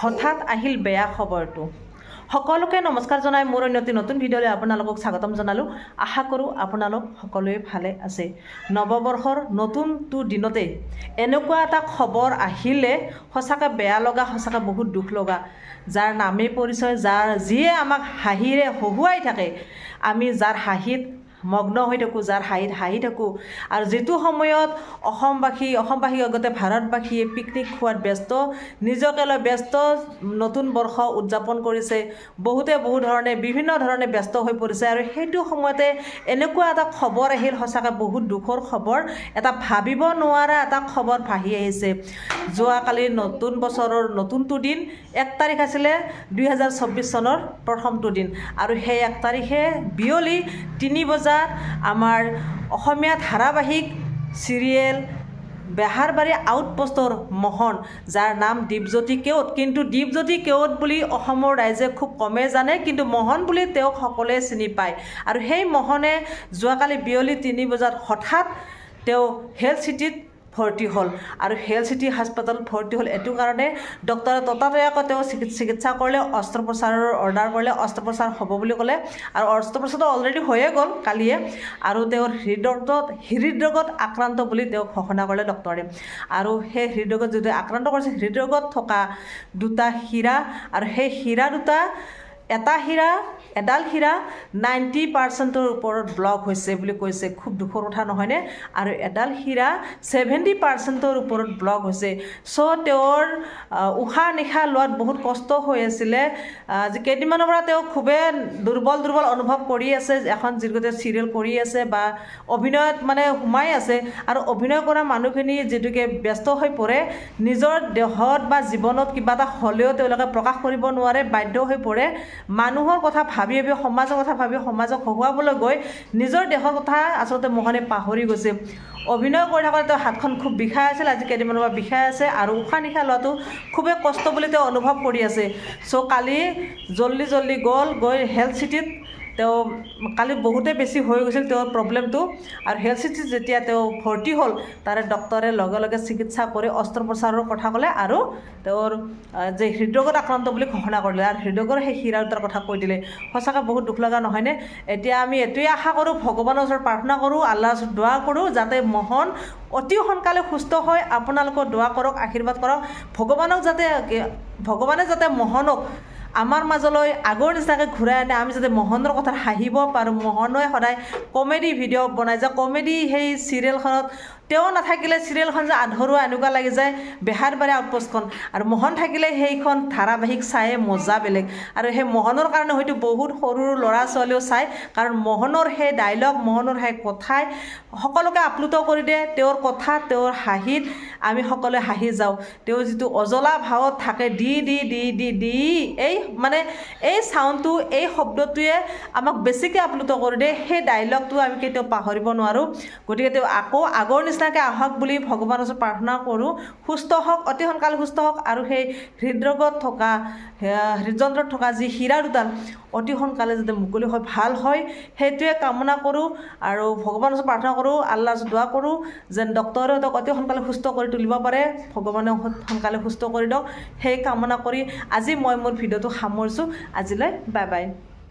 হঠাৎ আহিল বেয়া খবৰটো। সকলোকে নমস্কাৰ জনাই মোৰ অন্যটি নতুন ভিডিঅ'লৈ আপোনালোকক স্বাগতম জনালোঁ। আশা কৰোঁ আপোনালোক সকলোৱে ভালে আছে। নৱবৰ্ষৰ নতুনটো দিনতে এনেকুৱা এটা খবৰ আহিলে সঁচাকৈ বেয়া লগা, সঁচাকৈ বহুত দুখ লগা। যাৰ নামেই পৰিচয়, যিয়ে আমাক হাঁহিৰে হহুৱাই থাকে, আমি যাৰ হাঁহিত মগ্ন হৈ থাকোঁ, যাৰ হাঁহিত হাঁহি থাকোঁ, আৰু যিটো সময়ত অসমবাসী আগতে ভাৰতবাসীয়ে পিকনিক খোৱাত ব্যস্ত, নিজকে লৈ ব্যস্ত, নতুন বৰ্ষ উদযাপন কৰিছে, বহুতে বিভিন্ন ধৰণে ব্যস্ত হৈ পৰিছে, আৰু সেইটো সময়তে এনেকুৱা এটা খবৰ আহিল, সঁচাকৈ বহুত দুখৰ খবৰ, এটা ভাবিব নোৱাৰা এটা খবৰ ভাহি আহিছে। যোৱাকালি নতুন বছৰৰ নতুনটো দিন 1 তাৰিখ আছিলে 2024 চনৰ প্ৰথমটো দিন, আৰু সেই 1 তাৰিখে বিয়লি 3 বজাত আমাৰ অসমীয়া ধাৰাবাহিক চিৰিয়েল বেহাৰবাৰী আউটপোষ্টৰ মহন, যাৰ নাম দীপজ্যোতি কেওট, কিন্তু দীপজ্যোতি কেওট বুলি অসমৰ ৰাইজে খুব কমেই জানে, কিন্তু মহন বুলি তেওঁক সকলোৱে চিনি পায়। আৰু সেই মহনে যোৱাকালি বিয়লি 3 বজাত হঠাৎ তেওঁ হেল্থ চিটিত ভৰ্তি হ'ল, আৰু হেল্থ চিটি হাস্পাতালত ভৰ্তি হ'ল এইটো কাৰণে ডক্টৰে ততাতৈয়াকৈ তেওঁ চিকিৎসা কৰিলে, অস্ত্ৰোপচাৰৰ অৰ্ডাৰ কৰিলে, অস্ত্ৰোপচাৰ হ'ব বুলি ক'লে, আৰু অস্ত্ৰোপচাৰটো অলৰেডি হৈয়ে গ'ল কালিয়ে, আৰু তেওঁৰ হৃদৰোগত আক্ৰান্ত বুলি তেওঁক ঘোষণা কৰিলে ডক্টৰে। আৰু সেই হৃদৰোগত যদি আক্ৰান্ত কৰিছে, হৃদৰোগত থকা 2টা হীৰা, আৰু সেই হীৰা দুটা, এডাল হীৰা 90%ৰ ওপৰত ব্লক হৈছে বুলি কৈছে। খুব দুখৰ কথা নহয়নে? আৰু এডাল হীৰা 70%ৰ ওপৰত ব্লক হৈছে। চ' তেওঁৰ উশাহ নিশাহ লোৱাত বহুত কষ্ট হৈ আছিলে। আজি কেইদিনমানৰ পৰা তেওঁ খুবেই দুৰ্বল অনুভৱ কৰি আছে। এখন যিগতে চিৰিয়েল কৰি আছে বা অভিনয়ত মানে সোমাই আছে, আৰু অভিনয় কৰা মানুহখিনি যিটোকে ব্যস্ত হৈ পৰে, নিজৰ দেহত বা জীৱনত কিবা এটা হ'লেও তেওঁলোকে প্ৰকাশ কৰিব নোৱাৰে, বাধ্য হৈ পৰে। মানুহৰ কথা ভাবি সমাজৰ কথা ভাবি সমাজক হহুৱাবলৈ গৈ নিজৰ দেহৰ কথা আচলতে মোহনে পাহৰি গৈছে। অভিনয় কৰি থাকোঁতে তেওঁ হাতখন খুব বিষাই আছিল, আজি কেইদিনমানৰ পৰা বিষাই আছে, আৰু উশাহ নিশাহ লোৱাটো খুবেই কষ্ট বুলি তেওঁ অনুভৱ কৰি আছে। চ' কালি জল্দি গৈ হেল্থ চিটিত তেওঁ কালি বহুতেই বেছি হৈ গৈছিল তেওঁৰ প্ৰব্লেমটো, আৰু হেল্থ চিটিত যেতিয়া তেওঁ ভৰ্তি হ'ল, তাৰে ডক্টৰে লগে লগে চিকিৎসা কৰি অস্ত্ৰোপচাৰৰ কথা ক'লে, আৰু তেওঁৰ যে হৃদৰোগত আক্ৰান্ত বুলি ঘোষণা কৰিলে, আৰু হৃদৰোগৰ সেই হীৰা দুটাৰ কথা কৈ দিলে। সঁচাকৈ বহুত দুখ লগা নহয়নে? এতিয়া আমি এইটোৱে আশা কৰোঁ, ভগৱানৰ ওচৰত প্ৰাৰ্থনা কৰোঁ, আল্লাহৰ ওচৰত দোৱা কৰোঁ, যাতে মহন অতি সোনকালে সুস্থ হয়। আপোনালোকৰ দোৱা কৰক, আশীৰ্বাদ কৰক, ভগৱানে যাতে মহনক আমাৰ মাজলৈ আগৰ নিচিনাকৈ ঘূৰাই আনে, আমি যাতে মহনৰ কথা হাঁহিব পাৰোঁ। মহনে সদায় কমেডি ভিডিঅ' বনাই যে, কমেডি সেই চিৰিয়েলখনত তেওঁ নাথাকিলে চিৰিয়েলখন যে আধৰুৱা এনেকুৱা লাগি যায়, বেহাৰবাৰী আউটপোষ্টখন, আৰু মহন থাকিলে সেইখন ধাৰাবাহিক চায়ে মজা বেলেগ। আৰু সেই মহনৰ কাৰণে হয়তো বহুত সৰু ল'ৰা ছোৱালীও চায়, কাৰণ মহনৰ সেই ডাইলগ, মহনৰ সেই কথাই সকলোকে আপ্লুত কৰি দিয়ে। তেওঁৰ কথা, তেওঁৰ হাঁহিত আমি সকলোৱে হাঁহি যাওঁ। তেওঁ যিটো অজলা ভাৱত থাকে, এই চাউণ্ডটো, এই শব্দটোৱে আমাক বেছিকৈ আপ্লুত কৰি দিয়ে। সেই ডাইলগটো আমি কেতিয়াও পাহৰিব নোৱাৰোঁ। গতিকে তেওঁ আকৌ আগৰ নিচিনাকৈ আহক বুলি ভগৱানৰ ওচৰত প্ৰাৰ্থনা কৰোঁ, সুস্থ হওক, অতি সোনকালে সুস্থ হওক, আৰু সেই হৃদযন্ত্ৰত থকা যি হীৰা দুডাল অতি সোনকালে যাতে মুকলি হয়, ভাল হয়, সেইটোৱে কামনা কৰোঁ, আৰু ভগৱানৰ ওচৰত প্ৰাৰ্থনা কৰোঁ, আল্লাহৰ ওচৰত দোৱা কৰোঁ, যেন ডক্টৰেও তেওঁক অতি সোনকালে সুস্থ কৰি তুলিব পাৰে, ভগৱানে সোনকালে সুস্থ কৰি দিয়ক, সেই কামনা কৰি আজি মই মোৰ ভিডিঅ'টো সামৰিছোঁ। আজিলৈ বাই বাই।